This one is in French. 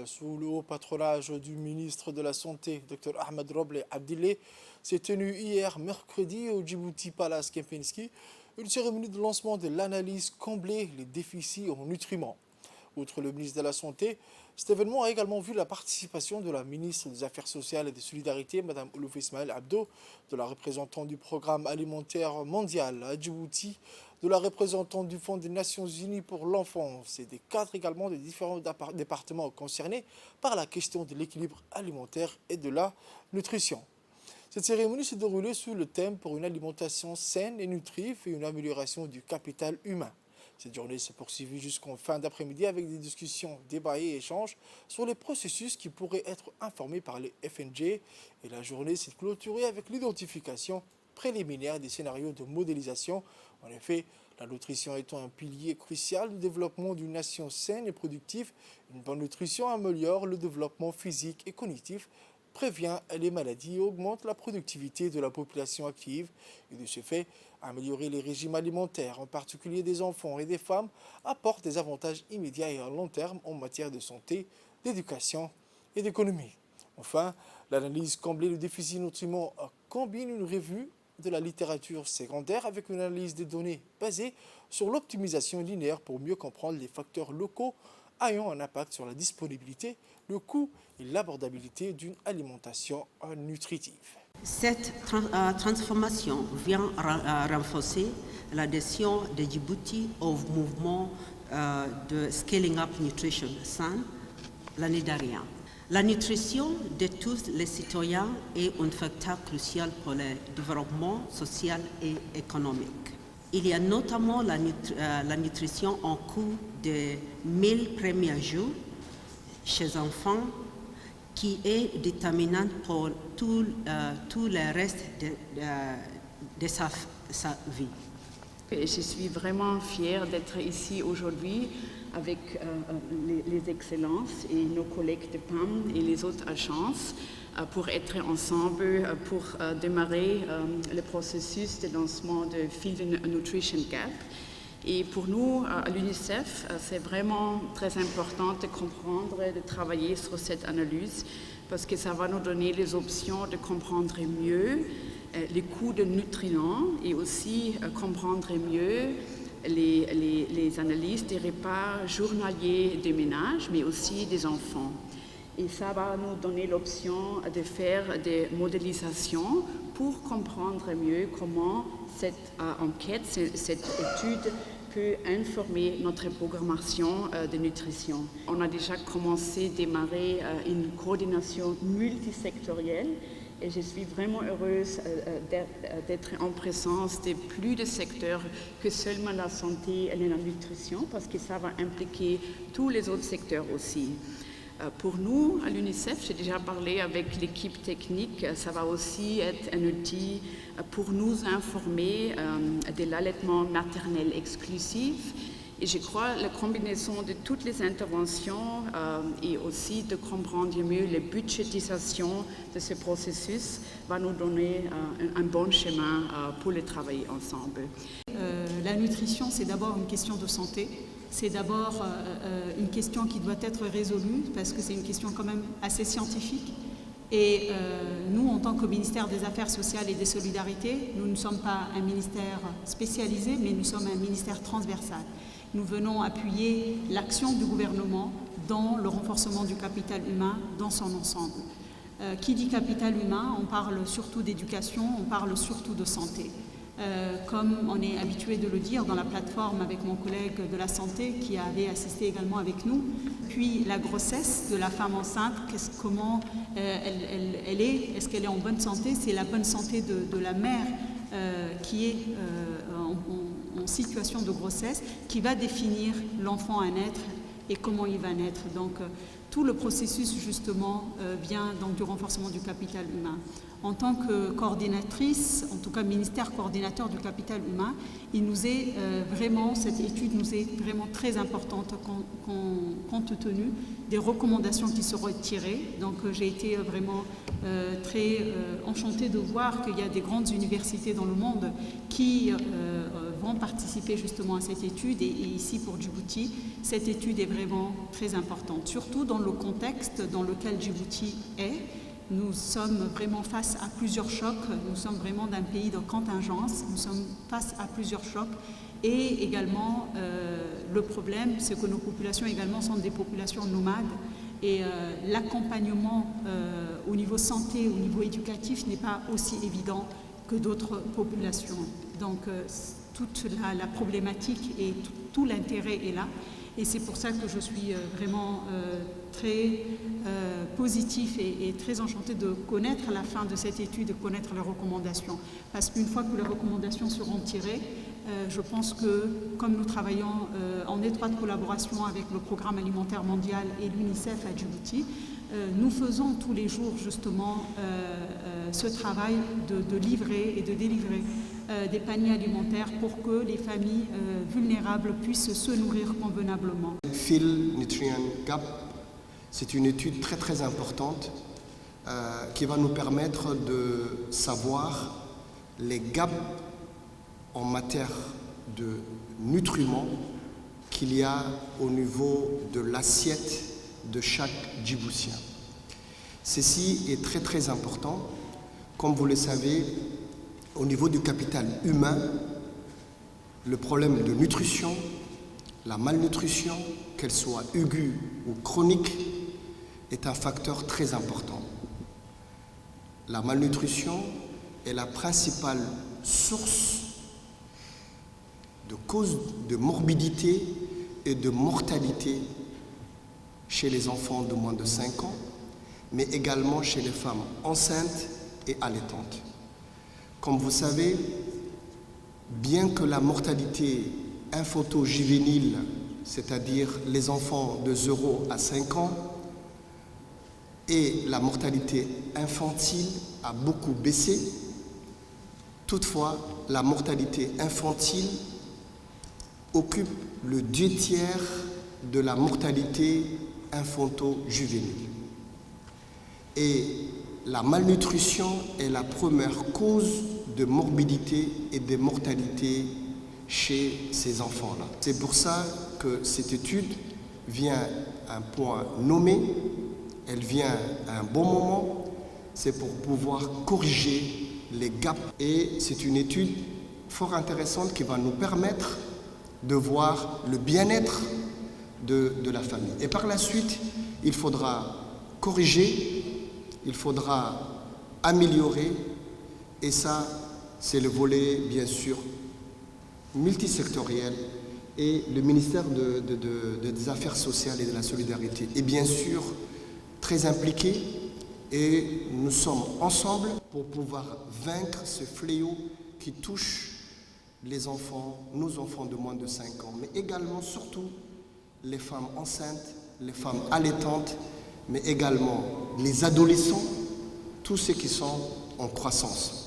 sous le haut patronage du ministre de la Santé, Dr Ahmed Roble Abdillah, s'est tenue hier mercredi au Djibouti Palace Kempinski, une cérémonie de lancement de l'analyse combler les déficits en nutriments. Outre le ministre de la Santé, cet événement a également vu la participation de la ministre des Affaires sociales et des Solidarités, Mme Oulouf Ismaël Abdo, de la représentante du Programme alimentaire mondial à Djibouti, de la représentante du Fonds des Nations Unies pour l'enfance et des cadres également des différents départements concernés par la question de l'équilibre alimentaire et de la nutrition. Cette cérémonie s'est déroulée sous le thème pour une alimentation saine et nutritive et une amélioration du capital humain. Cette journée s'est poursuivie jusqu'en fin d'après-midi avec des discussions, débats et échanges sur les processus qui pourraient être informés par les FNG. Et la journée s'est clôturée avec l'identification préliminaire des scénarios de modélisation. En effet, la nutrition étant un pilier crucial du développement d'une nation saine et productive, une bonne nutrition améliore le développement physique et cognitif, prévient les maladies et augmente la productivité de la population active. Et de ce fait, améliorer les régimes alimentaires, en particulier des enfants et des femmes, apporte des avantages immédiats et à long terme en matière de santé, d'éducation et d'économie. Enfin, l'analyse combler le déficit nutriments combine une revue de la littérature secondaire avec une analyse des données basée sur l'optimisation linéaire pour mieux comprendre les facteurs locaux ayant un impact sur la disponibilité, le coût et l'abordabilité d'une alimentation nutritive. Cette transformation vient renforcer l'adhésion de Djibouti au mouvement de Scaling Up Nutrition SAN l'année dernière. La nutrition de tous les citoyens est un facteur crucial pour le développement social et économique. Il y a notamment la nutrition en cours des 1000 premiers jours chez enfants qui est déterminante pour tout le reste de sa vie. Et je suis vraiment fière d'être ici aujourd'hui avec les excellences et nos collègues de PAM et les autres agences pour être ensemble, pour démarrer le processus de lancement de Field Nutrition Gap. Et pour nous, à l'UNICEF, c'est vraiment très important de comprendre et de travailler sur cette analyse parce que ça va nous donner les options de comprendre mieux les coûts de nutriments et aussi comprendre mieux les analyses des repas journaliers des ménages, mais aussi des enfants. Et ça va nous donner l'option de faire des modélisations pour comprendre mieux comment cette enquête, cette étude peut informer notre programmation de nutrition. On a déjà commencé à démarrer une coordination multisectorielle et je suis vraiment heureuse d'être en présence de plus de secteurs que seulement la santé et la nutrition parce que ça va impliquer tous les autres secteurs aussi. Pour nous, à l'UNICEF, j'ai déjà parlé avec l'équipe technique, ça va aussi être un outil pour nous informer de l'allaitement maternel exclusif. Et je crois que la combinaison de toutes les interventions et aussi de comprendre mieux la budgétisation de ce processus va nous donner un bon chemin pour le travailler ensemble. La nutrition, c'est d'abord une question de santé. C'est d'abord une question qui doit être résolue parce que c'est une question quand même assez scientifique. Et nous, en tant que ministère des Affaires sociales et des Solidarités, nous ne sommes pas un ministère spécialisé, mais nous sommes un ministère transversal. Nous venons appuyer l'action du gouvernement dans le renforcement du capital humain dans son ensemble. Qui dit capital humain, on parle surtout d'éducation, on parle surtout de santé. Comme on est habitué de le dire dans la plateforme avec mon collègue de la santé qui avait assisté également avec nous, puis la grossesse de la femme enceinte, comment elle est, est-ce qu'elle est en bonne santé? C'est la bonne santé de la mère qui est en situation de grossesse qui va définir l'enfant à naître et comment il va naître. Donc tout le processus justement vient donc du renforcement du capital humain. En tant que coordinatrice, en tout cas ministère coordinateur du capital humain, il nous est vraiment, cette étude nous est vraiment très importante compte tenu des recommandations qui seront tirées. Donc j'ai été vraiment très enchantée de voir qu'il y a des grandes universités dans le monde qui vont participer justement à cette étude. Et ici, pour Djibouti, cette étude est vraiment très importante, surtout dans le contexte dans lequel Djibouti est. Nous sommes vraiment face à plusieurs chocs. Nous sommes vraiment d'un pays de contingence. Nous sommes face à plusieurs chocs. Et également, le problème, c'est que nos populations également sont des populations nomades. Et l'accompagnement au niveau santé, au niveau éducatif n'est pas aussi évident que d'autres populations. Donc toute la problématique et tout l'intérêt est là. Et c'est pour ça que je suis vraiment très positif et très enchantée de connaître la fin de cette étude, de connaître les recommandations. Parce qu'une fois que les recommandations seront tirées, je pense que comme nous travaillons en étroite collaboration avec le Programme alimentaire mondial et l'UNICEF à Djibouti, nous faisons tous les jours justement ce travail de livrer et de délivrer des paniers alimentaires pour que les familles vulnérables puissent se nourrir convenablement. Fill Nutrient Gap, c'est une étude très très importante qui va nous permettre de savoir les gaps en matière de nutriments qu'il y a au niveau de l'assiette de chaque Djiboutien. Ceci est très très important. Comme vous le savez, au niveau du capital humain, le problème de nutrition, la malnutrition, qu'elle soit aiguë ou chronique, est un facteur très important. La malnutrition est la principale source de cause de morbidité et de mortalité chez les enfants de moins de 5 ans, mais également chez les femmes enceintes et allaitantes. Comme vous savez, bien que la mortalité infanto-juvénile, c'est-à-dire les enfants de 0 à 5 ans, et la mortalité infantile a beaucoup baissé, toutefois, la mortalité infantile occupe le 2/3 de la mortalité infanto-juvénile. Et la malnutrition est la première cause de morbidité et de mortalité chez ces enfants-là. C'est pour ça que cette étude vient à un point nommé, elle vient à un bon moment, c'est pour pouvoir corriger les gaps. Et c'est une étude fort intéressante qui va nous permettre de voir le bien-être de la famille. Et par la suite, il faudra corriger, il faudra améliorer, et ça, c'est le volet, bien sûr, multisectoriel, et le ministère des Affaires sociales et de la solidarité est bien sûr très impliqué, et nous sommes ensemble pour pouvoir vaincre ce fléau qui touche les enfants, nos enfants de moins de 5 ans, mais également, surtout, les femmes enceintes, les femmes allaitantes, mais également les adolescents, tous ceux qui sont en croissance.